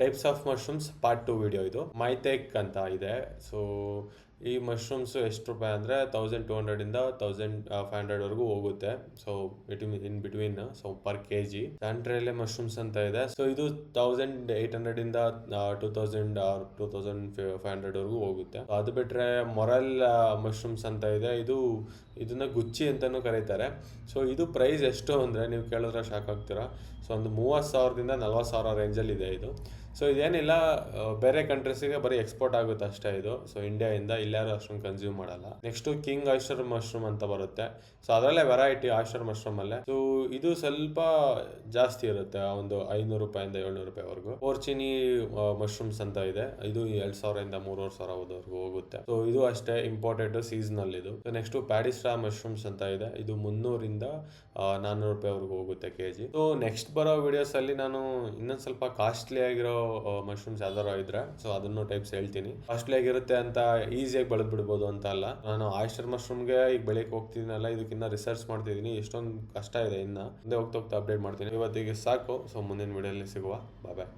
Types of mushrooms part 2 video ಇದು. ಮೈಟೆಕ್ ಅಂತ ಇದೆ. ಸೊ ಈ ಮಶ್ರೂಮ್ಸ್ ಎಷ್ಟು ರೂಪಾಯಿ ಅಂದರೆ 1200 1500 ವರೆಗೂ ಹೋಗುತ್ತೆ. So in between, so per KG. Chanterelle mushrooms ಅಂತ ಇದೆ. ಸೊ ಇದು 1800 2500 ವರೆಗೂ ಹೋಗುತ್ತೆ. ಅದು ಬಿಟ್ರೆ ಮೊರಲ್ ಮಶ್ರೂಮ್ಸ್ ಅಂತ ಇದೆ. ಇದನ್ನ ಗುಚ್ಚಿ ಅಂತಾನೂ ಕರೀತಾರೆ. ಸೊ ಇದು ಪ್ರೈಸ್ ಎಷ್ಟು ಅಂದರೆ ನೀವು ಕೇಳಿದ್ರೆ ಶಾಕ್ ಆಗ್ತೀರಾ. ಸೊ ಒಂದು 30,000ದಿಂದ 40,000 ರೇಂಜಲ್ಲಿ ಇದೆ ಇದು. ಸೊ ಇದೇನಿಲ್ಲ, ಬೇರೆ ಕಂಟ್ರೀಸಿಗೆ ಬರೀ ಎಕ್ಸ್ಪೋರ್ಟ್ ಆಗುತ್ತೆ ಅಷ್ಟೇ ಇದು. ಸೊ ಇಂಡಿಯಾಯಿಂದ ಇಲ್ಲಾರು ಅಷ್ಟೊಂದು ಕನ್ಸ್ಯೂಮ್ ಮಾಡಲ್ಲ. ನೆಕ್ಸ್ಟು ಕಿಂಗ್ ಆಯಿಸ್ಟರ್ ಮಶ್ರೂಮ್ ಅಂತ ಬರುತ್ತೆ. ಸೊ ಅದರಲ್ಲೇ ವೆರೈಟಿ ಆಯಿಸ್ಟರ್ ಮಶ್ರೂಮಲ್ಲೇ. ಸೊ ಇದು ಸ್ವಲ್ಪ ಜಾಸ್ತಿ ಇರುತ್ತೆ, ಒಂದು 500 ರೂಪಾಯಿಂದ 700 ರೂಪಾಯಿವರೆಗೂ. ಪೋರ್ಚಿನಿ ಮಶ್ರೂಮ್ಸ್ ಅಂತ ಇದೆ. ಇದು 2,000ರಿಂದ 3,500 ಹೋಗುತ್ತೆ. ಸೊ ಇದು ಅಷ್ಟೇ ಇಂಪೋರ್ಟೆಡ್, ಸೀಸನಲ್ ಇದು. ನೆಕ್ಸ್ಟ್ ಪ್ಯಾಡಿಸ್ಟ್ರಾ ಮಶ್ರೂಮ್ಸ್ ಅಂತ ಇದೆ. ಇದು 300ರಿಂದ 400 ರೂಪಾಯಿವರೆಗೂ ಹೋಗುತ್ತೆ ಕೆಜಿ. ಸೊ ನೆಕ್ಸ್ಟ್ ಬರೋ ವಿಡಿಯೋಸ್ ಅಲ್ಲಿ ನಾನು ಇನ್ನೊಂದು ಸ್ವಲ್ಪ ಕಾಸ್ಟ್ಲಿ ಆಗಿರೋ ಮಶ್ರೂಮ್ಸ್ ಯಾವ್ದಾರು ಇದ್ರೆ ಸೊ ಅದನ್ನು ಟೈಪ್ಸ್ ಹೇಳ್ತೀನಿ. ಕಾಸ್ಟ್ಲಿ ಆಗಿರುತ್ತೆ ಅಂತ ಈಸಿಯಾಗಿ ಬೆಳೆದ್ ಬಿಡ್ಬೋದು ಅಂತ ಅಲ್ಲ. ನಾನು ಆಯಿಸ್ಟರ್ ಮಶ್ರೂಮ್ಗೆ ಈಗ ಬೆಳೆಯಕ್ಕೆ ಹೋಗ್ತಿದ್ದೀನಲ್ಲ, ಇದಕ್ಕಿನ್ನ ರಿಸರ್ಚ್ ಮಾಡ್ತಿದ್ದೀನಿ. ಎಷ್ಟೊಂದು ಕಷ್ಟ ಇದೆ, ಇನ್ನ ಮುಂದೆ ಹೋಗ್ತಾ ಅಪ್ಡೇಟ್ ಮಾಡ್ತೀನಿ. ಇವತ್ತಿಗೆ ಸಾಕು. ಸೊ ಮುಂದಿನ ವಿಡಿಯೋಲಿ ಸಿಗುವ. ಬಾಯ್.